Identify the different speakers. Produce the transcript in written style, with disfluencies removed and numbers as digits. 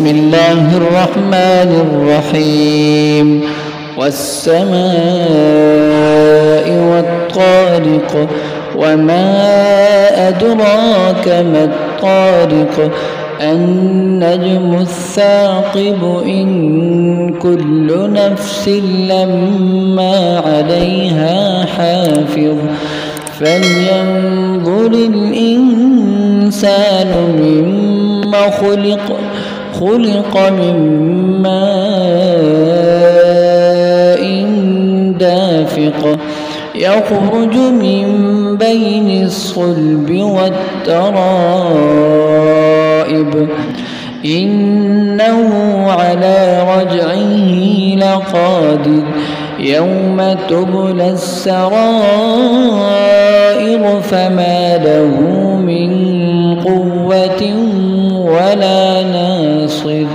Speaker 1: بسم الله الرحمن الرحيم والسماء والطارق وما أدراك ما الطارق النجم الثاقب إن كل نفس لما عليها حافظ فلينظر الإنسان مما خلق من ماء دافق يخرج من بين الصلب والترائب إنه على رجعه لقادر يوم تبلى السرائر فما له من قوة ولا ناصر.